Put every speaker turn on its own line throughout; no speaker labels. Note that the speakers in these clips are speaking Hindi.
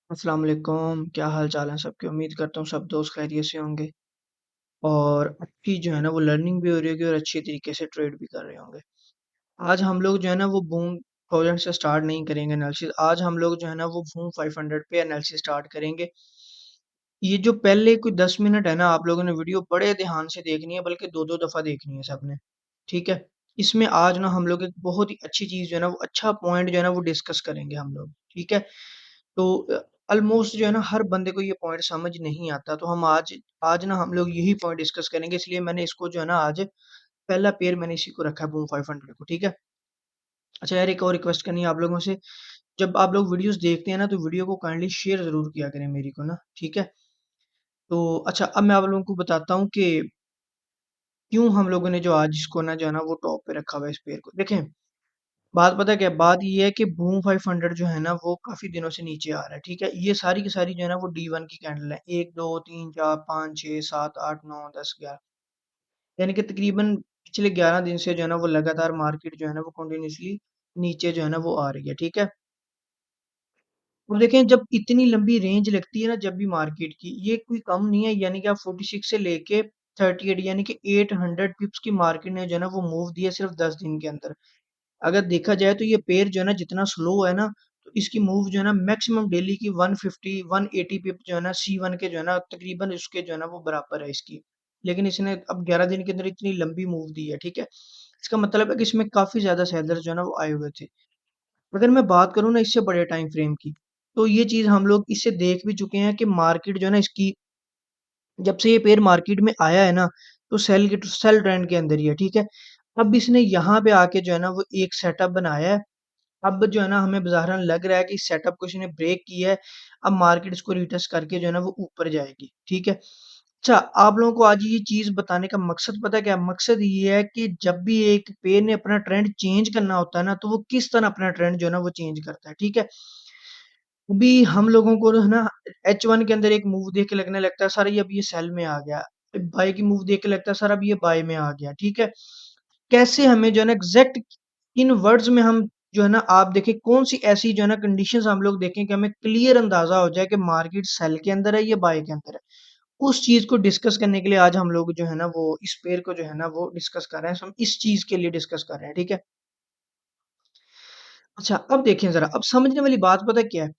अस्सलाम वालेकुम, क्या हाल चाल है सबके। उम्मीद करता हूँ सब दोस्त खैरियत से होंगे और अच्छी जो है ना वो लर्निंग भी हो रही होगी और अच्छी तरीके से ट्रेड भी कर रहे होंगे। आज हम लोग जो है ना वो बूम 1000 से स्टार्ट नहीं करेंगे एनालिसिस। आज हम लोग जो है ना वो बूम 500 पे एनालिसिस स्टार्ट करेंगे। ये जो पहले कोई 10 मिनट है ना, आप लोगों ने वीडियो बड़े ध्यान से देखनी है, बल्कि 2-2 दफ़ा देखनी है सबने, ठीक है? इसमें आज ना हम लोग एक बहुत ही अच्छी चीज़ जो है ना वो अच्छा पॉइंट जो है ना वो डिस्कस करेंगे हम लोग, ठीक है? तो ऑलमोस्ट जो है ना हर बंदे को ये पॉइंट समझ नहीं आता, तो हम आज आज ना हम लोग यही पॉइंट डिस्कस करेंगे, इसलिए मैंने इसको जो है ना आज पहला पेयर मैंने इसी को रखा है बूम 500 को, ठीक है? अच्छा यार, एक और रिक्वेस्ट करनी है आप लोगों से, जब आप लोग वीडियोज़ देखते हैं ना तो वीडियो को काइंडली शेयर ज़रूर किया करें मेरी को ना, ठीक है? तो अच्छा, अब मैं आप लोगों को बताता हूँ कि क्यों हम लोगों ने जो आज इसको ना जो है ना वो टॉप पे रखा हुआ है इस पेयर को। देखें, बात पता है क्या है? बात ये है कि बूम 500 जो है ना वो काफ़ी दिनों से नीचे आ रहा है, ठीक है? ये सारी की सारी जो है ना वो D1 की कैंडल है। 1, 2, 3, 4, 5, 6, 7, 8, 9, 10, 11, यानी कि तकरीबन पिछले 11 दिन से जो है ना वो लगातार मार्केट जो है ना वो कंटिन्यूअसली नीचे जो है ना वो आ रही है, ठीक है? और देखें, जब इतनी लंबी रेंज लगती है ना जब भी मार्केट की, ये कोई कम नहीं है, यानी कि आप 46 से लेके 38 यानी कि 800 पिप्स की मार्केट ने जो है ना वो मूव दिया सिर्फ 10 दिन के अंदर। अगर देखा जाए तो ये पेयर जो है ना जितना स्लो है ना, तो इसकी मूव जो है ना मैक्सिमम डेली की 150 180 पिप जो है ना C1 के जो है ना तकरीबन उसके जो है ना वो बराबर है इसकी। लेकिन इसने अब 11 दिन के अंदर इतनी लंबी मूव दी है, ठीक है? इसका मतलब है कि इसमें काफ़ी ज़्यादा सेलर्स जो है ना वो आए हुए थे। अगर मैं बात करूँ ना इससे बड़े टाइम फ्रेम की, तो ये चीज़ हम लोग इससे देख भी चुके हैं कि मार्केट जो है ना इसकी, जब से ये पेयर मार्केट में आया है ना, तो सेल ट्रेंड के अंदर ही है, ठीक है? अब इसने यहाँ पे आके जो है ना वो एक सेटअप बनाया है। अब जो है ना हमें ज़ाहिरन लग रहा है कि इस सेटअप को इसने ब्रेक किया है। अब मार्केट इसको रिटेस्ट करके जो है ना वो ऊपर जाएगी, ठीक है? अच्छा, आप लोगों को आज ये चीज़ बताने का मकसद पता है क्या है? मकसद ये है कि जब भी एक पेड़ ने अपना ट्रेंड चेंज करना होता है ना, तो वो किस तरह अपना ट्रेंड जो है ना वो चेंज करता है, ठीक है? अभी हम लोगों को है ना H1 के अंदर एक मूव देख के लगने लगता है सर ये अब ये सेल में आ गया। बाय की मूव देख के लगता है सर अब ये बाय में आ गया, ठीक है? कैसे हमें जो है ना एग्ज़ैक्ट किन वर्ड्स में हम जो है ना, आप देखें कौन-सी ऐसी जो है ना कंडीशंस हम लोग देखें कि हमें क्लियर अंदाज़ा हो जाए कि मार्केट सेल के अंदर है या बाय के अंदर है। उस चीज़ को डिस्कस करने के लिए आज हम लोग जो है ना वो इस पेयर को जो है ना वो डिस्कस कर रहे हैं। हम इस चीज़ के लिए डिस्कस कर रहे हैं, ठीक है? अच्छा, अब देखें ज़रा, अब समझने वाली बात पता है क्या है?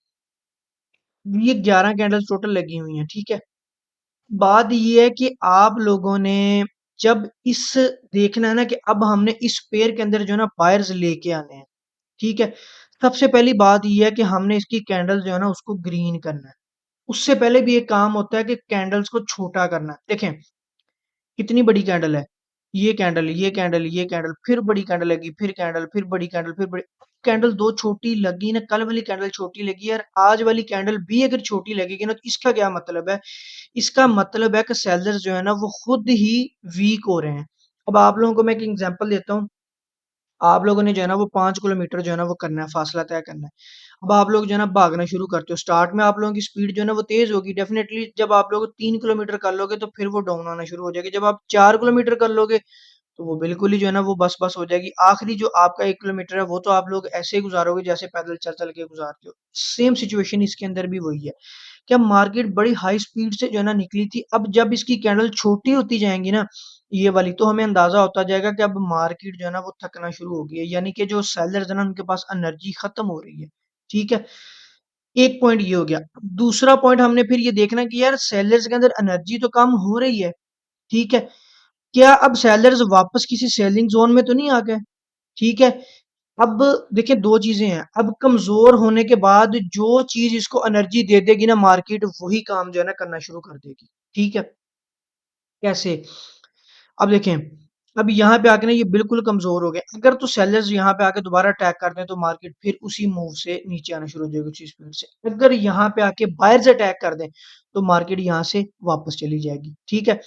ये 11 कैंडल्स टोटल लगी हुई हैं, ठीक है? बात ये है कि आप लोगों ने जब इस देखना है ना कि अब हमने इस पेयर के अंदर जो है ना बायर्स लेके आने हैं, ठीक है? सबसे पहली बात ये है कि हमने इसकी कैंडल जो है ना उसको ग्रीन करना है। उससे पहले भी एक काम होता है कि कैंडल्स को छोटा करना है। देखें, कितनी बड़ी कैंडल है, ये कैंडल, ये कैंडल, ये कैंडल, फिर बड़ी कैंडल लगी, फिर कैंडल, फिर बड़ी कैंडल, फिर बड़ी कैंडल। 2 छोटी लगी ना, कल वाली कैंडल छोटी लगी है और आज वाली कैंडल भी अगर छोटी लगेगी ना, तो इसका क्या मतलब है? इसका मतलब है कि सेलर्स जो है ना वो खुद ही वीक हो रहे हैं। अब आप लोगों को मैं एक एग्जांपल देता हूँ। आप लोगों ने जो है ना वो 5 किलोमीटर जो है ना वो करना है, फासला तय करना है। अब आप लोग जो है ना भागना शुरू करते हो। स्टार्ट में आप लोगों की स्पीड जो है ना वो तेज़ होगी डेफ़िनेटली। जब आप लोग 3 किलोमीटर कर लोगे तो फिर वो डाउन होना शुरू हो जाएगी। जब आप 4 किलोमीटर कर लोगे तो वो बिल्कुल ही जो है ना वो बस-बस हो जाएगी। आखिरी जो आपका 1 किलोमीटर है वो तो आप लोग ऐसे ही गुज़ारोगे जैसे पैदल चल-चल के गुज़ारते हो। सेम सिचुएशन इसके अंदर भी वही है। क्या मार्केट बड़ी हाई स्पीड से जो है ना निकली थी। अब जब इसकी कैंडल छोटी होती जाएँगी ना, ये वाली, तो हमें अंदाज़ा होता जाएगा कि अब मार्केट जो है ना वो थकना शुरू हो गई है। यानी कि जो सेलर्स हैं ना उनके पास एनर्जी खत्म हो रही है। ठीक है? एक पॉइंट ये हो गया। दूसरा पॉइंट हमने फिर ये देखना कि यार सेलर्स के अंदर एनर्जी तो कम हो रही है। ठीक है? क्या अब सेलर्स वापस किसी सेलिंग ज़ोन में तो नहीं आ गए? ठीक है? अब देखिए 2 चीज़ें हैं। अब कमज़ोर होने के बाद जो चीज़ इसको एनर्जी दे देगी ना मार्केट, वही काम जो है ना करना शुरू कर देगी। ठीक है? कैसे? अब देखें, अब यहाँ पे आके ना ये बिल्कुल कमज़ोर हो गए। अगर तो सेलर्स यहाँ पे आके दोबारा अटैक कर दें तो मार्केट फिर उसी मूव से नीचे आना शुरू हो जाएगी उसी स्पीड से। अगर यहाँ पे आके बायर्स अटैक कर दें तो मार्केट यहाँ से वापस चली जाएगी। ठीक है?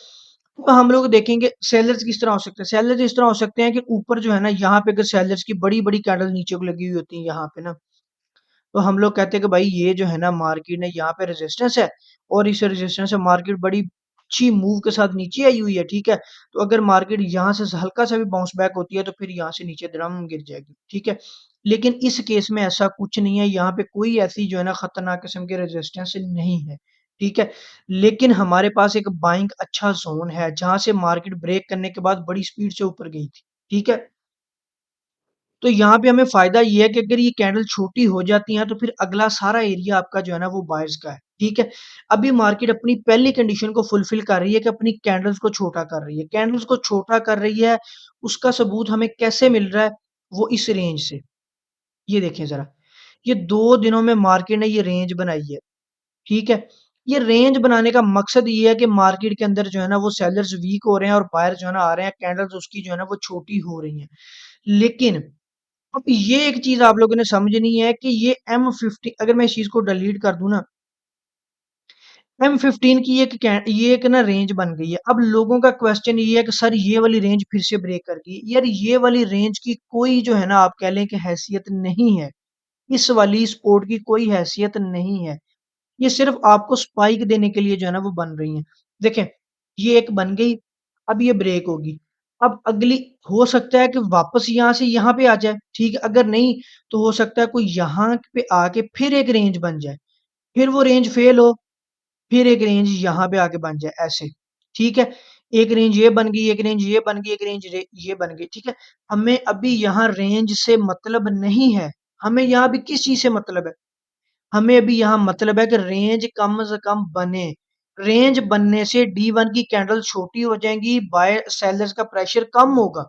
तो हम लोग देखेंगे सेलर्स किस तरह हो सकते हैं। सेलर्स इस तरह हो सकते हैं कि ऊपर जो है ना यहाँ पे अगर सेलर्स की बड़ी-बड़ी कैंडल नीचे को लगी हुई होती है यहाँ पे ना, तो हम लोग कहते हैं कि भाई ये जो है ना मार्केट ने यहाँ पे रेजिस्टेंस है और इस रेजिस्टेंस से मार्केट बड़ी अच्छी मूव के साथ नीचे आई हुई है, ठीक है? तो अगर मार्केट यहाँ से हल्का सा भी बाउंस बैक होती है तो फिर यहाँ से नीचे धड़ाम गिर जाएगी, ठीक है? लेकिन इस केस में ऐसा कुछ नहीं है, यहाँ पे कोई ऐसी जो है ना खतरनाक किस्म की रेजिस्टेंस नहीं है, ठीक है। लेकिन हमारे पास एक बाइंग अच्छा जोन है जहां से मार्केट ब्रेक करने के बाद बड़ी स्पीड से ऊपर गई थी, ठीक है। तो यहाँ पे हमें फायदा ये है कि अगर ये कैंडल छोटी हो जाती है तो फिर अगला सारा एरिया आपका जो है ना वो बायर्स का है, ठीक है। अभी मार्केट अपनी पहली कंडीशन को फुलफिल कर रही है कि अपनी कैंडल्स को छोटा कर रही है, कैंडल्स को छोटा कर रही है। उसका सबूत हमें कैसे मिल रहा है? वो इस रेंज से, ये देखें जरा, ये 2 दिनों में मार्केट ने ये रेंज बनाई है, ठीक है। ये रेंज बनाने का मकसद ये है कि मार्केट के अंदर जो है ना वो सेलर्स वीक हो रहे हैं और बायर जो है ना आ रहे हैं, कैंडल्स उसकी जो है ना वो छोटी हो रही हैं। लेकिन अब ये एक चीज आप लोगों ने समझनी है कि ये M15, अगर मैं इस चीज को डिलीट कर दूं ना, M15 की ये एक ना रेंज बन गई है। अब लोगों का क्वेश्चन ये है कि सर ये वाली रेंज फिर से ब्रेक कर गई। यार ये वाली रेंज की कोई जो है ना आप कह लें कि हैसियत नहीं है, इस वाली सपोर्ट की कोई हैसियत नहीं है। ये सिर्फ आपको स्पाइक देने के लिए जो है ना वो बन रही है। देखें, ये एक बन गई, अब ये ब्रेक होगी। अब अगली, हो सकता है कि वापस यहाँ से यहाँ पे आ जाए, ठीक है। अगर नहीं तो हो सकता है कोई यहाँ पे आके फिर एक रेंज बन जाए, फिर वो रेंज फेल हो, फिर एक रेंज यहाँ पे आके बन जाए, ऐसे, ठीक है। एक रेंज ये बन गई, एक रेंज ये बन गई, एक रेंज ये बन गई, ठीक है। हमें अभी यहाँ रेंज से मतलब नहीं है, हमें यहाँ भी किस चीज से मतलब है? हमें अभी यहाँ मतलब है कि रेंज कम से कम बने। रेंज बनने से D1 की कैंडल छोटी हो जाएंगी, बाय सेलर्स का प्रेशर कम होगा,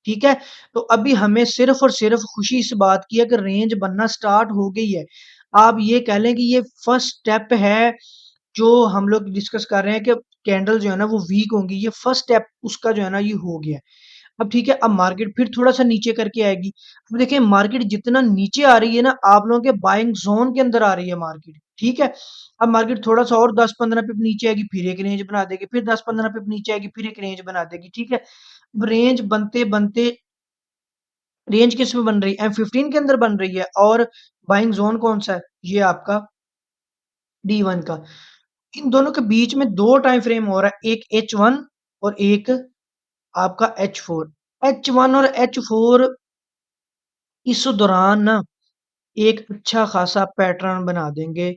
ठीक है। तो अभी हमें सिर्फ और सिर्फ खुशी इस बात की है कि रेंज बनना स्टार्ट हो गई है। आप ये कह लें कि ये फर्स्ट स्टेप है जो हम लोग डिस्कस कर रहे हैं कि कैंडल जो है ना वो वीक होंगी, ये फर्स्ट स्टेप उसका जो है ना ये हो गया है। अब ठीक है, अब मार्केट फिर थोड़ा-सा नीचे करके आएगी। अब देखिए मार्केट जितना नीचे आ रही है ना, आप लोगों के बाइंग ज़ोन के अंदर आ रही है मार्केट, ठीक है? अब मार्केट थोड़ा-सा और 10-15 पिप नीचे आएगी, फिर एक रेंज बना देगी, फिर 10-15 पिप नीचे आएगी, फिर एक रेंज बना देगी, ठीक है? अब रेंज बनते-बनते, रेंज किस में बन रही है? M15 के अंदर बन रही है और बाइंग ज़ोन कौन-सा है? ये आपका D1 का। इन दोनों के बीच में 2 टाइम फ्रेम हो रहा है, एक H1 और एक आपका H4। H1 और H4 इस दौरान ना एक अच्छा खासा पैटर्न बना देंगे,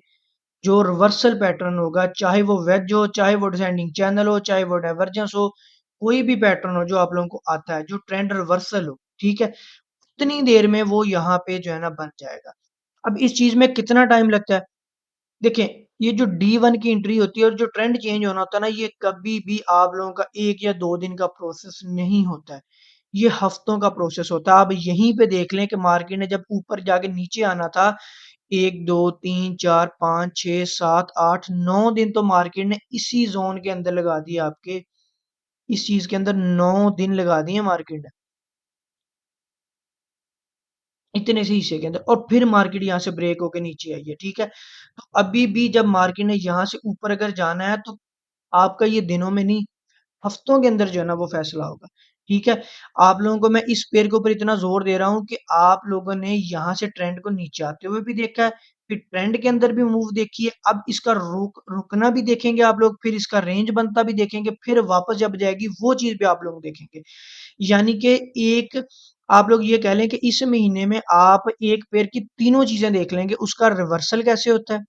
जो रिवर्सल पैटर्न होगा, चाहे वो वेज हो, चाहे वो डिसेंडिंग चैनल हो, चाहे वो डाइवर्जेंस हो, कोई भी पैटर्न हो जो आप लोगों को आता है, जो ट्रेंड रिवर्सल हो, ठीक है? उतनी देर में वो यहाँ पे जो है ना बन जाएगा। अब इस चीज में कितना टाइम लगता है? देखें, ये जो D1 की एंट्री होती है और जो ट्रेंड चेंज होना होता है ना, ये कभी भी आप लोगों का 1 या 2 दिन का प्रोसेस नहीं होता है। ये हफ्तों का प्रोसेस होता है। आप यहीं पे देख लें कि मार्केट ने जब ऊपर जाके नीचे आना था, 1, 2, 3, 4, 5, 6, 7, 8, 9 दिन तो मार्केट ने इसी ज़ोन के अंदर लगा दिए आपके, इस चीज़ के अंदर 9 दिन लगा दिए मार्केट ने। इतने से हिस्से के अंदर, और फिर मार्केट यहाँ से ब्रेक होके नीचे आई है, ठीक है। तो अभी भी जब मार्केट ने यहाँ से ऊपर अगर जाना है तो आपका ये दिनों में नहीं, हफ्तों के अंदर जो है ना वो फैसला होगा, ठीक है। आप लोगों को मैं इस पेयर के ऊपर इतना जोर दे रहा हूँ कि आप लोगों ने यहाँ से ट्रेंड को नीचे आते हुए भी देखा है, फिर ट्रेंड के अंदर भी मूव देखी है, अब इसका रुकना भी देखेंगे आप लोग, फिर इसका रेंज बनता भी देखेंगे, फिर वापस जब जाएगी वो चीज भी आप लोग देखेंगे। यानी कि एक, आप लोग ये कह लें कि इस महीने में आप एक पेयर की तीनों चीजें देख लेंगे, उसका रिवर्सल कैसे होता है,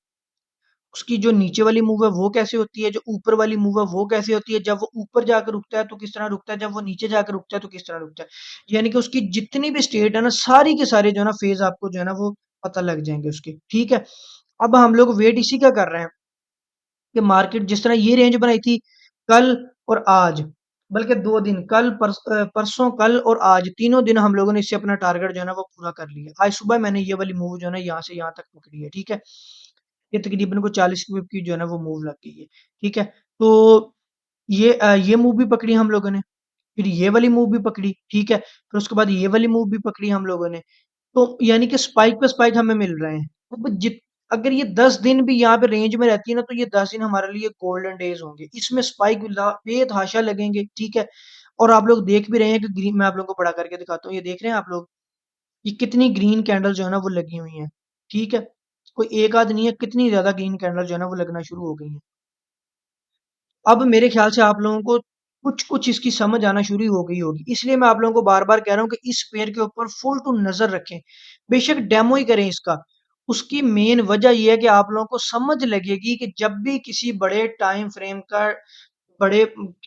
उसकी जो नीचे वाली मूव है वो कैसे होती है, जो ऊपर वाली मूव है वो कैसे होती है, जब वो ऊपर जाकर रुकता है तो किस तरह रुकता है, जब वो नीचे जाकर रुकता है तो किस तरह रुकता है। यानी कि उसकी जितनी भी स्टेट है ना, सारी के सारे जो है ना फेज आपको जो है ना वो पता लग जाएंगे उसके, ठीक है। अब हम लोग वेट इसी का कर रहे हैं कि मार्केट जिस तरह ये रेंज बनाई थी कल और आज, बल्कि 2 दिन, परसों, कल और आज, तीनों दिन हम लोगों ने इससे अपना टारगेट जो है ना वो पूरा कर लिया। आज सुबह मैंने ये वाली मूव जो है ना यहाँ से यहाँ तक पकड़ी है, ठीक है। ये तकरीबन को 40 पिप की जो है ना वो मूव लग गई है, ठीक है। तो ये मूव भी पकड़ी हम लोगों ने, फिर ये वाली मूव भी पकड़ी, ठीक है। फिर उसके बाद ये वाली मूव भी पकड़ी हम लोगों ने। तो यानी कि स्पाइक पे स्पाइक हमें मिल रहे हैं। अब जित अगर ये 10 दिन भी यहाँ पे रेंज में रहती है ना, तो ये 10 दिन हमारे लिए गोल्डन डेज होंगे। इसमें स्पाइक बेतहाशा लगेंगे, ठीक है। और आप लोग देख भी रहे हैं कि ग्रीन, मैं आप लोगों को बड़ा करके दिखाता हूँ, ये देख रहे हैं आप लोग, ये कितनी ग्रीन कैंडल जो है ना वो लगी हुई है, ठीक है। कोई एक आध नहीं है, कितनी ज्यादा ग्रीन कैंडल जो है ना वो लगना शुरू हो गई है। अब मेरे ख्याल से आप लोगों को कुछ कुछ इसकी समझ आना शुरू हो गई होगी। इसलिए मैं आप लोगों को बार बार कह रहा हूँ कि इस पेयर के ऊपर फुल टू नजर रखें, बेशक डेमो ही करें इसका। उसकी मेन वजह यह है कि आप लोगों को समझ लगेगी कि जब भी किसी बड़े टाइम फ्रेम का बड़े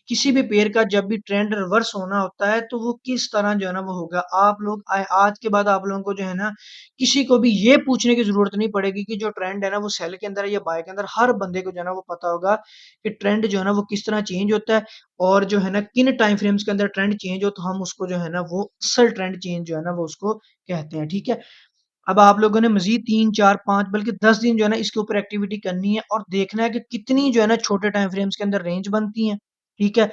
किसी भी पेयर का जब भी ट्रेंड रिवर्स होना होता है तो वो किस तरह जो है ना वो होगा। आप लोग आज के बाद आप लोगों को जो है ना किसी को भी ये पूछने की जरूरत नहीं पड़ेगी कि जो ट्रेंड है ना वो सेल के अंदर है या बाय के अंदर। हर बंदे को जो है ना वो पता होगा कि ट्रेंड जो है ना वो किस तरह चेंज होता है और जो है ना किन टाइम फ्रेम्स के अंदर ट्रेंड चेंज हो तो हम उसको जो है ना वो असल ट्रेंड चेंज जो है ना वो उसको कहते हैं। ठीक है, अब आप लोगों ने मजीद 3 4 5 बल्कि 10 दिन जो है ना इसके ऊपर एक्टिविटी करनी है और देखना है कि कितनी जो है ना छोटे टाइम फ्रेम्स के अंदर रेंज बनती है। ठीक है,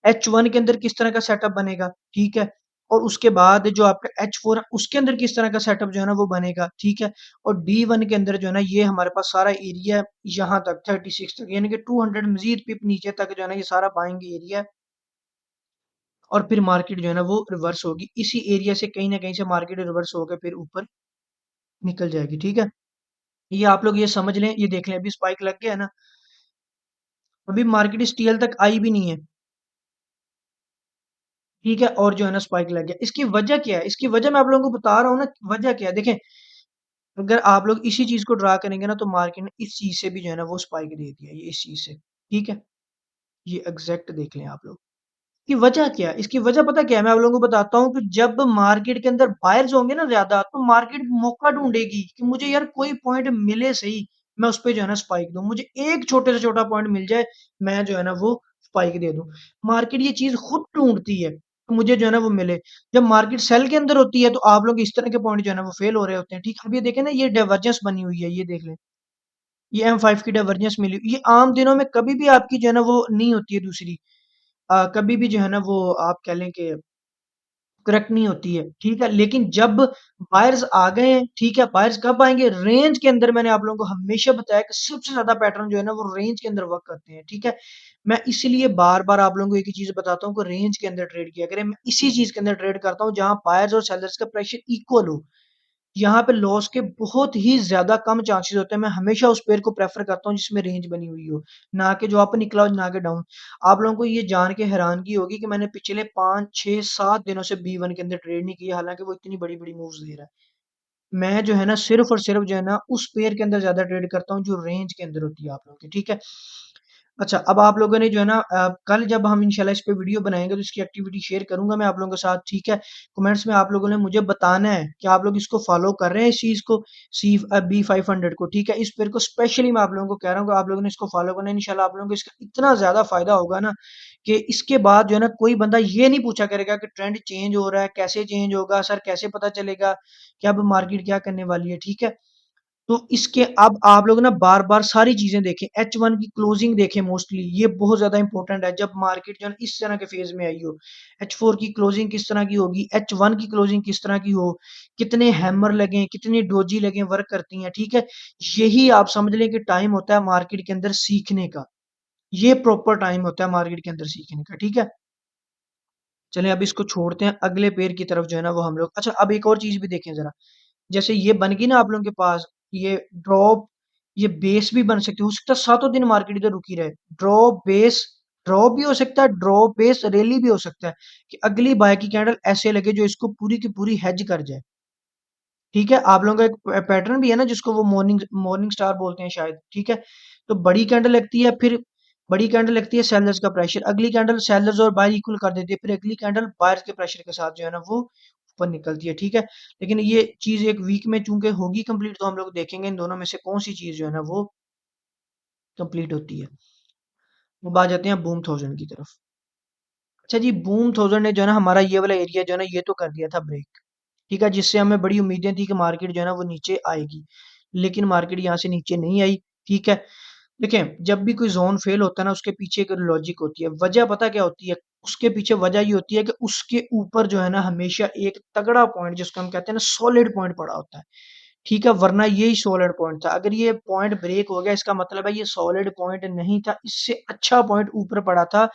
H1 के अंदर किस तरह का सेटअप बनेगा। ठीक है, और उसके बाद जो आपका H4 है उसके अंदर किस तरह का सेटअप जो है ना वो बनेगा। ठीक है, और D1 के अंदर जो है ना ये हमारे पास सारा एरिया यहाँ तक 36 तक यानी कि 200 मजीद पिप नीचे तक जो है ना ये सारा बाइंग एरिया है। और फिर मार्केट जो है ना वो रिवर्स होगी इसी एरिया से, कहीं ना कहीं से मार्केट रिवर्स होकर फिर ऊपर निकल जाएगी। ठीक है, ये आप लोग ये समझ लें, ये देख लें अभी स्पाइक लग गया है ना, अभी मार्केट इस टीएल तक आई भी नहीं है। ठीक है, और जो है ना स्पाइक लग गया, इसकी वजह क्या है, इसकी वजह मैं आप लोगों को बता रहा हूँ ना वजह क्या है। देखें, अगर आप लोग इसी चीज को ड्रा करेंगे ना तो मार्केट ने इस चीज से भी जो है ना वो स्पाइक दे दिया, ये इस चीज से। ठीक है, ये एग्जैक्ट देख लें आप लोग, इसकी वजह क्या है, इसकी वजह पता क्या है, मैं आप लोगों को बताता हूँ कि जब मार्केट के अंदर बायर्स होंगे ना ज्यादा तो मार्केट मौका ढूंढेगी कि मुझे यार कोई पॉइंट मिले सही, मैं उस पे जो है ना स्पाइक दूं, मुझे एक छोटे से छोटा पॉइंट मिल जाए मैं जो है ना वो स्पाइक दे दूं। मार्केट ये चीज खुद ढूंढती है कि मुझे जो है ना वो मिले। जब मार्केट सेल के अंदर होती है तो आप लोग इस तरह के पॉइंट जो है ना वो फेल हो रहे होते हैं। ठीक है, अब ये देखें ना, ये डाइवर्जेंस बनी हुई है, ये देख लें, ये M5 की डाइवर्जेंस मिली, ये आम दिनों में कभी भी आपकी जो है ना वो नहीं होती है दूसरी, कभी भी जो है ना वो आप कह लें कि करेक्ट नहीं होती है। ठीक है, लेकिन जब बायर्स आ गए हैं, ठीक है, बायर्स कब आएंगे, रेंज के अंदर। मैंने आप लोगों को हमेशा बताया कि सबसे ज्यादा पैटर्न जो है ना वो रेंज के अंदर वर्क करते हैं। ठीक है, मैं इसलिए बार बार आप लोगों को एक ही चीज बताता हूँ कि रेंज के अंदर ट्रेड किया करें। मैं इसी चीज के अंदर ट्रेड करता हूँ जहां बायर्स और सेलर्स का प्रेशर इक्वल हो, यहाँ पे लॉस के बहुत ही ज्यादा कम चांसेस होते हैं। मैं हमेशा उस पेयर को प्रेफर करता हूँ जिसमें रेंज बनी हुई हो, ना कि जो अप निकला हो ना कि डाउन। आप लोगों को ये जान के हैरानगी होगी कि मैंने पिछले 5 6 7 दिनों से B1 के अंदर ट्रेड नहीं किया, हालांकि वो इतनी बड़ी बड़ी मूव्स दे रहा है। मैं जो है ना सिर्फ और सिर्फ जो है ना उस पेयर के अंदर ज्यादा ट्रेड करता हूँ जो रेंज के अंदर होती है आप लोगों की। ठीक है, अच्छा, अब आप लोगों ने जो है ना कल जब हम इंशाल्लाह इस पे वीडियो बनाएंगे तो इसकी एक्टिविटी शेयर करूंगा मैं आप लोगों के साथ। ठीक है, कमेंट्स में आप लोगों ने मुझे बताना है कि आप लोग इसको फॉलो कर रहे हैं, इस चीज को, B500 को। ठीक है, इस पेयर को स्पेशली मैं आप लोगों को कह रहा हूँ कि आप लोगों ने इसको फॉलो करना है। इंशाल्लाह आप लोगों को इसका इतना ज्यादा फायदा होगा ना कि इसके बाद जो है ना कोई बंदा ये नहीं पूछा करेगा कि ट्रेंड चेंज हो रहा है, कैसे चेंज होगा सर, कैसे पता चलेगा कि अब मार्केट क्या करने वाली है। ठीक है, तो इसके अब आप लोग ना बार बार सारी चीजें देखें, H1 की क्लोजिंग देखें, मोस्टली ये बहुत ज्यादा इंपॉर्टेंट है जब मार्केट जो है इस तरह के फेज में आई हो। H4 की क्लोजिंग किस तरह की होगी, H1 की क्लोजिंग किस तरह की हो, कितने हैमर लगे, कितनी डोजी लगे, वर्क करती हैं। ठीक है, यही आप समझ लें कि टाइम होता है मार्केट के अंदर सीखने का, ये प्रॉपर टाइम होता है मार्केट के अंदर सीखने का। ठीक है, चलें अब इसको छोड़ते हैं, अगले पेड़ की तरफ जो है ना वो हम लोग, अच्छा अब एक और चीज भी देखें जरा, जैसे ये बन गई ना आप लोगों के पास, ये ड्रॉप, ये बेस भी बन सकती है, हो सकता है सातों दिन मार्केट इधर रुकी रहे। ड्रॉप बेस, ड्रॉप भी हो सकता है, ड्रॉप बेस रैली भी हो सकता है कि अगली बाय की कैंडल ऐसे लगे जो इसको पूरी की पूरी हेज कर जाए। ठीक है, आप लोगों का एक पैटर्न भी है ना जिसको वो मॉर्निंग मॉर्निंग स्टार बोलते हैं शायद। ठीक है, तो बड़ी कैंडल लगती है, फिर बड़ी कैंडल लगती है सेलर्स का प्रेशर, अगली कैंडल सेलर्स और बायर इक्वल कर देती है, फिर अगली कैंडल बायर्स के प्रेशर के साथ जो है ना वो ऊपर निकलती है। ठीक है, लेकिन ये चीज एक वीक में चूंकि होगी कंप्लीट तो हम लोग देखेंगे इन दोनों में से कौन सी चीज जो है ना वो कंप्लीट होती है। अब आ जाते हैं बूम थाउजेंड की तरफ। अच्छा जी, बूम थाउजेंड ने जो है ना हमारा ये वाला एरिया जो है ना ये तो कर दिया था ब्रेक। ठीक है, जिससे हमें बड़ी उम्मीदें थी कि मार्केट जो है ना वो नीचे आएगी, लेकिन मार्केट यहाँ से नीचे नहीं आई। ठीक है, देखें जब भी कोई जोन फेल होता है ना उसके पीछे एक लॉजिक होती है, वजह पता क्या होती है, उसके पीछे वजह ये होती है कि उसके ऊपर जो है ना हमेशा एक तगड़ा पॉइंट जिसको हम कहते हैं ना सॉलिड पॉइंट पड़ा होता है। ठीक है, वरना यही सॉलिड पॉइंट था, अगर ये पॉइंट ब्रेक हो गया इसका मतलब है ये सॉलिड पॉइंट नहीं था, इससे अच्छा पॉइंट ऊपर पड़ा था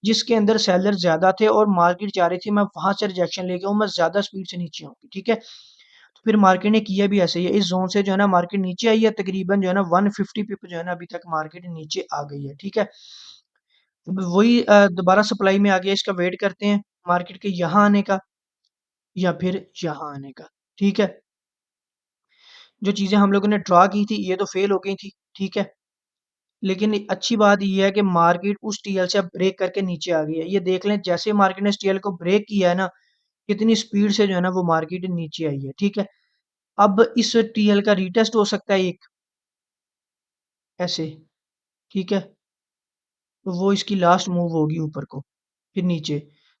जिसके अंदर सेलर ज्यादा थे और मार्केट चाह रही थी मैं वहां से रिजेक्शन लेके आऊं, मैं ज्यादा स्पीड से नीचे आऊंगी। ठीक है, तो फिर मार्केट ने किया भी ऐसे ही है, इस जोन से जो है ना मार्केट नीचे आई है, तकरीबन जो है ना 150 पिप जो है ना अभी तक मार्केट नीचे आ गई है। ठीक है, अब वही दोबारा सप्लाई में आ गया, इसका वेट करते हैं मार्केट के यहाँ आने का या फिर यहाँ आने का। ठीक है, जो चीज़ें हम लोगों ने ड्रा की थी ये तो फेल हो गई थी। ठीक है, लेकिन अच्छी बात ये है कि मार्केट उस टीएल से अब ब्रेक करके नीचे आ गई है। ये देख लें, जैसे मार्केट ने इस टीएल को ब्रेक किया है ना, कितनी स्पीड से जो है ना वो मार्केट नीचे आई है। ठीक है, अब इस टीएल का रीटेस्ट हो सकता है एक ऐसे। ठीक है, तो वो इसकी लास्ट मूव होगी ऊपर को, फिर नीचे।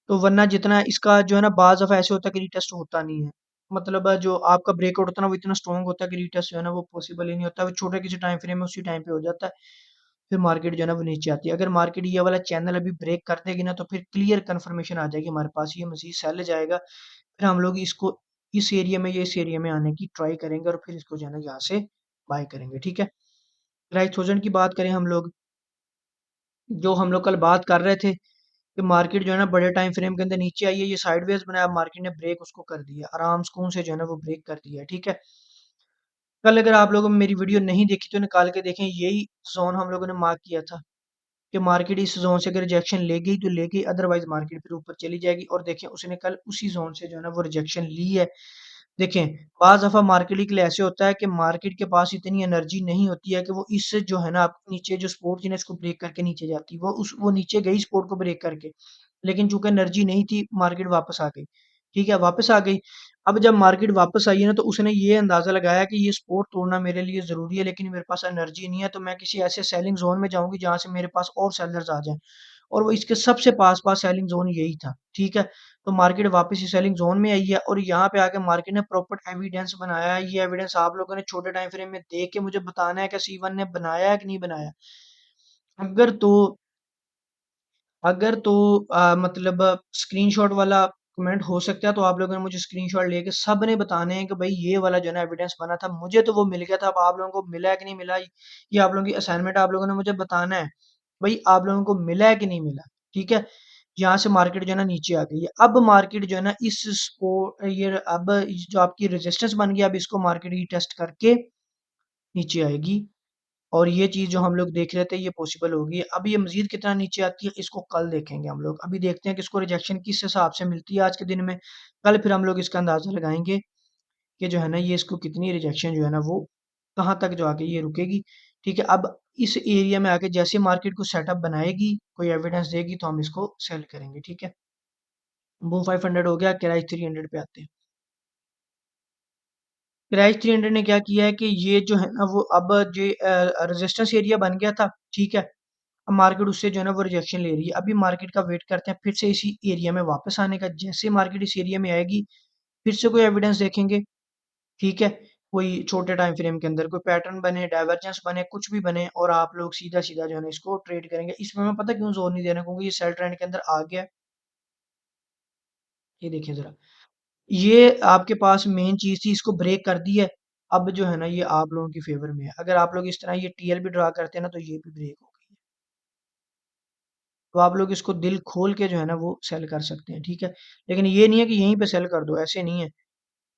तो वरना जितना इसका जो है ना बाज़ दफ़ा ऐसे होता है कि रीटेस्ट होता नहीं है। मतलब जो आपका ब्रेकआउट होता है ना वो इतना स्ट्रॉन्ग होता है कि रीटेस्ट जो है ना वो पॉसिबल ही नहीं होता। वो छोटे किसी टाइम फ्रेम में उसी टाइम पे हो जाता है। फिर मार्केट जो है ना वो नीचे आती है। अगर मार्केट ये वाला चैनल अभी ब्रेक कर देगी ना तो फिर क्लियर कन्फर्मेशन आ जाएगी हमारे पास, ये मज़ीद सेल जाएगा। फिर हम लोग इसको इस एरिया में या इस एरिया में आने की ट्राई करेंगे और फिर इसको जो है ना यहाँ से बाय करेंगे। ठीक है? प्राइस एक्सोजन की बात करें हम लोग, जो हम लोग कल बात कर रहे थे कि मार्केट जो है ना बड़े टाइम फ्रेम के अंदर नीचे आई है, ये साइडवेज बनाया, मार्केट ने ब्रेक उसको कर दिया, आराम सुकून से जो है ना वो ब्रेक कर दिया। ठीक है, कल अगर आप लोगों ने मेरी वीडियो नहीं देखी तो निकाल के देखें, यही जोन हम लोगों ने मार्क किया था कि मार्केट इस जोन से अगर रिजेक्शन ले गई तो ले गई, अदरवाइज मार्केट फिर ऊपर चली जाएगी। और देखें उसने कल उसी जोन से जो है ना वो रिजेक्शन ली है। देखें, बाज़ दफ़ा मार्केट के लिए ऐसे होता है कि मार्केट के पास इतनी एनर्जी नहीं होती है कि वो इस जो है ना आप नीचे जो सपोर्ट थी ना इसको ब्रेक करके नीचे जाती। वो नीचे गई सपोर्ट को ब्रेक करके, लेकिन चूँकि एनर्जी नहीं थी मार्केट वापस आ गई। ठीक है, वापस आ गई। अब जब मार्केट वापस आई है ना तो उसने ये अंदाज़ा लगाया कि ये सपोर्ट तोड़ना मेरे लिए ज़रूरी है, लेकिन मेरे पास एनर्जी नहीं है, तो मैं किसी ऐसे सेलिंग ज़ोन में जाऊँगी जहाँ से मेरे पास और सेलर्स आ जाएँ। और वो इसके सबसे पास-पास सेलिंग ज़ोन यही था। ठीक है? तो मार्केट वापस इस सेलिंग ज़ोन में आई है और यहाँ पे आके मार्केट ने प्रॉपर एविडेंस बनाया है। ये एविडेंस आप लोगों ने छोटे टाइम फ्रेम में देख के मुझे बताना है कि C1 ने बनाया है कि नहीं बनाया। अगर तो मतलब स्क्रीनशॉट वाला कमेंट हो सकता है तो आप लोगों ने मुझे स्क्रीनशॉट लेके सबने बताने हैं कि भाई ये वाला जो है ना एविडेंस बना था, मुझे तो वो मिल गया था। अब आप लोगों को मिला है कि नहीं मिला, ये आप लोगों की असाइनमेंट, आप लोगों ने मुझे बताना है भाई आप लोगों को मिला है कि नहीं मिला। ठीक है, यहाँ से मार्केट जो है ना नीचे आ गई है। अब मार्केट जो है ना इस ये अब जो आपकी रेजिस्टेंस बन गई, अब इसको मार्केट ही टेस्ट करके नीचे आएगी। और ये चीज़ जो हम लोग देख रहे थे ये पॉसिबल होगी। अब ये मज़ीद कितना नीचे आती है इसको कल देखेंगे हम लोग। अभी देखते हैं कि इसको रिजेक्शन किस हिसाब से मिलती है आज के दिन में। कल फिर हम लोग इसका अंदाज़ा लगाएँगे कि जो है ना ये इसको कितनी रिजेक्शन जो है ना वो कहाँ तक जो आके ये रुकेगी। ठीक है, अब इस एरिया में आके जैसे मार्केट को सेटअप बनाएगी, कोई एविडेंस देगी तो हम इसको सेल करेंगे। ठीक है, बूम 500 हो गया, क्राइस 300 पे आते हैं। क्राइस 300 ने क्या किया है कि ये जो है ना वो अब जो रेजिस्टेंस एरिया बन गया था। ठीक है, अब मार्केट उससे जो है ना वो रिजेक्शन ले रही है। अभी मार्केट का वेट करते हैं फिर से इसी एरिया में वापस आने का। जैसे मार्केट इस एरिया में आएगी फिर से कोई एविडेंस देखेंगे। ठीक है, कोई छोटे टाइम फ्रेम के अंदर कोई पैटर्न बने, डाइवर्जेंस बने, कुछ भी बने और आप लोग सीधा-सीधा जो है ना इसको ट्रेड करेंगे। इसमें मैं पता क्यों ज़ोर नहीं दे रहा, क्योंकि ये सेल ट्रेंड के अंदर आ गया है। ये देखिए ज़रा, ये आपके पास मेन चीज़ थी, इसको ब्रेक कर दी है। अब जो है ना ये आप लोगों की फ़ेवर में है। अगर आप लोग इस तरह ये टीएल भी ड्रा करते हैं ना तो ये भी ब्रेक हो गई है। तो आप लोग इसको दिल खोल के जो है ना वो सेल कर सकते हैं। ठीक है, लेकिन ये नहीं है कि यहीं पे सेल कर दो, ऐसे नहीं है।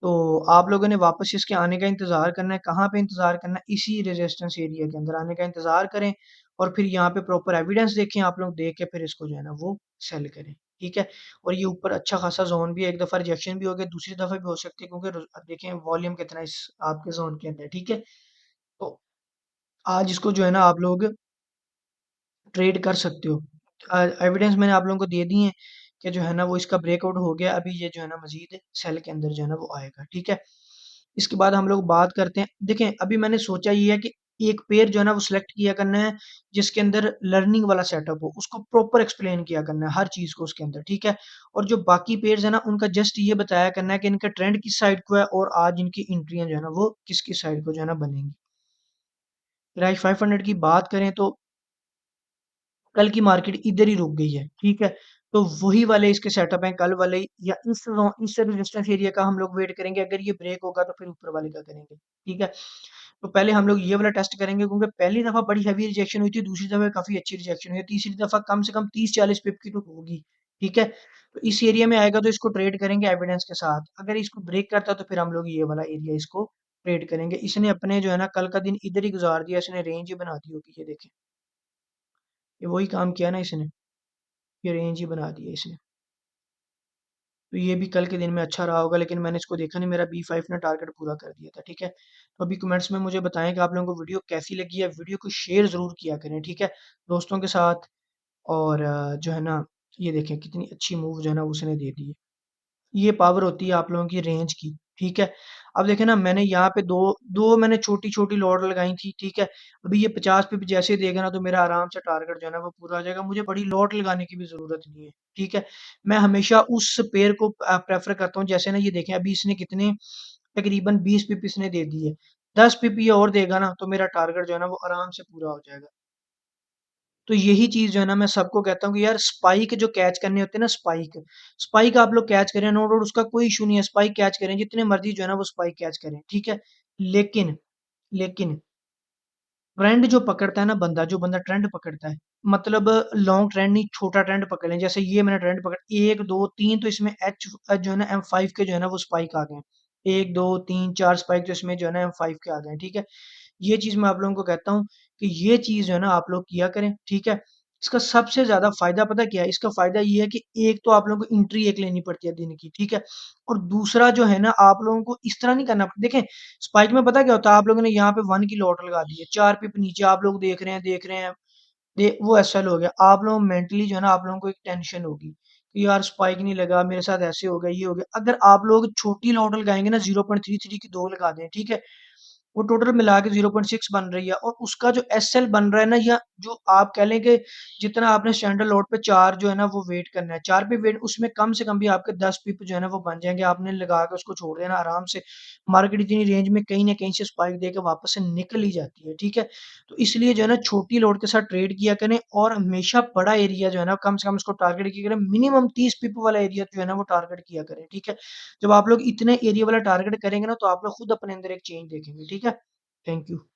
तो आप लोगों ने वापस इसके आने का इंतज़ार करना है। कहाँ पे इंतज़ार करना है? इसी रेजिस्टेंस एरिया के अंदर आने का इंतज़ार करें और फिर यहाँ पे प्रॉपर एविडेंस देखें आप लोग, देख के फिर इसको जो है ना वो सेल करें। ठीक है? और ये ऊपर अच्छा खासा ज़ोन भी है, एक दफ़ा रिजेक्शन भी हो गया, दूसरी दफ़ा भी हो सकती है, क्योंकि देखें वॉल्यूम कितना है इस आपके ज़ोन के अंदर। ठीक है? तो आज इसको जो है ना आप लोग ट्रेड कर सकते हो। एविडेंस मैंने आप लोगों को दे दी हैं कि जो है ना वो इसका ब्रेकआउट हो गया। अभी ये जो है ना मज़ीद सेल के अंदर जो है ना वो आएगा। ठीक है? इसके बाद हम लोग बात करते हैं, देखें अभी मैंने सोचा ये है कि एक पेयर जो है ना वो सिलेक्ट किया करना है जिसके अंदर लर्निंग वाला सेटअप हो, उसको प्रॉपर एक्सप्लेन किया करना है हर चीज़ को उसके अंदर। ठीक है? और जो बाकी पेयर्स है ना उनका जस्ट ये बताया करना है कि इनका ट्रेंड किस साइड को है और आज इनकी एंट्रियाँ जो है ना वो किस-किस साइड को जो है ना बनेंगी। राइट 500 की बात करें तो कल की मार्केट इधर ही रुक गई है। ठीक है? तो वही वाले इसके सेटअप हैं कल वाले, या इस रेजिस्टेंस एरिया का हम लोग वेट करेंगे। अगर ये ब्रेक होगा तो फिर ऊपर वाले का करेंगे। ठीक है? तो पहले हम लोग ये वाला टेस्ट करेंगे, क्योंकि पहली दफ़ा बड़ी हेवी रिजेक्शन हुई थी, दूसरी दफ़ा काफ़ी अच्छी रिजेक्शन हुई है, तीसरी दफ़ा कम से कम 30-40 पिप की तो होगी। ठीक है? तो इस एरिया में आएगा तो इसको ट्रेड करेंगे एविडेंस के साथ। अगर इसको ब्रेक करता है तो फिर हम लोग ये वाला एरिया इसको ट्रेड करेंगे। इसने अपने जो है ना कल का दिन इधर ही गुज़ार दिया, इसने रेंज ही बना दी होगी, ये देखें। ये वही काम किया ना इसने। ये रेंज ही बना दी है इसने। तो ये भी कल के दिन में अच्छा रहा होगा, लेकिन मैंने इसको देखा नहीं, मेरा B5 ने टारगेट पूरा कर दिया था, ठीक है। तो अभी कमेंट्स में मुझे बताएं कि आप लोगों को वीडियो कैसी लगी है, वीडियो को शेयर ज़रूर किया करें, ठीक है, दोस्तों के साथ। और जो है ना, ये देखें कितनी अच्छी मूव जो है ना उसने दे दी है। ये पावर होती है आप लोगों की रेंज की, ठीक है। अब देखें ना, मैंने यहाँ पे दो दो मैंने छोटी छोटी लॉट लगाई थी, ठीक है। अभी ये 50 पे भी जैसे ही देगा ना, तो मेरा आराम से टारगेट जो है ना वो पूरा हो जाएगा, मुझे बड़ी लॉट लगाने की भी जरूरत नहीं है, ठीक है। मैं हमेशा उस पेयर को प्रेफर करता हूँ। जैसे ना ये देखें, अभी इसने कितने, तकरीबन 20 पिप इसने दे दी है। 10 पिप ये और देगा ना, तो मेरा टारगेट जो है ना वो आराम से पूरा हो जाएगा। तो यही चीज़ जो है ना मैं सबको कहता हूँ कि यार स्पाइक जो कैच करने होते हैं ना, स्पाइक स्पाइक आप लोग कैच करें, नो डाउट उसका कोई इशू नहीं है, स्पाइक कैच करें जितने मर्जी जो है ना वो स्पाइक कैच करें, ठीक है। लेकिन लेकिन ट्रेंड जो पकड़ता है ना बंदा, जो बंदा ट्रेंड पकड़ता है, मतलब लॉन्ग ट्रेंड नहीं, छोटा ट्रेंड पकड़ लें। जैसे ये मैंने ट्रेंड पकड़, एक दो तीन, तो इसमें एच जो है ना M5 के जो है ना वो स्पाइक आ गए हैं। एक दो तीन चार स्पाइक जो इसमें जो है ना M5 के आ गए हैं, ठीक है। ये चीज़ मैं आप लोगों को कहता हूँ कि ये चीज़ जो है ना आप लोग किया करें, ठीक है। इसका सबसे ज़्यादा फ़ायदा पता क्या है? इसका फ़ायदा ये है कि एक तो आप लोगों को एंट्री एक लेनी पड़ती है दिन की, ठीक है? और दूसरा जो है ना, आप लोगों को इस तरह नहीं करना देखें, स्पाइक में पता क्या होता है, आप लोगों ने यहाँ पे 1 की लॉट लगा दी है, 4 पिप नीचे आप लोग देख रहे हैं, वो एसएल हो गया। आप लोग मेंटली जो है ना आप लोगों को एक टेंशन होगी कि यार स्पाइक नहीं लगा, मेरे साथ ऐसे हो गया, ये हो गया। अगर आप लोग छोटी लॉट लगाएँगे ना, 0.33 की 2 लगा दें, ठीक है? वो टोटल मिला के 0.6 बन रही है, और उसका जो एसएल बन रहा है ना, या जो आप कह लें कि जितना आपने स्टैंडर्ड लोड पे 4 जो है ना वो वेट करना है, 4 पे वेट, उसमें कम से कम भी आपके 10 पिप जो है ना वो बन जाएंगे। आपने लगा के उसको छोड़ देना आराम से। मार्केट इतनी रेंज में कहीं ना कहीं से स्पाइक देके वापस से निकल ही जाती है, ठीक है। तो इसलिए जो है ना छोटी लोड के साथ ट्रेड किया करें, और हमेशा बड़ा एरिया जो है ना कम से कम उसको टारगेट किया करें। मिनिमम 30 पिप वाला एरिया जो है ना वो टारगेट किया करें, ठीक है। जब आप लोग इतने एरिया वाला टारगेट करेंगे ना, तो आप लोग खुद अपने अंदर एक चेंज देखेंगे, ठीक है। Thank you.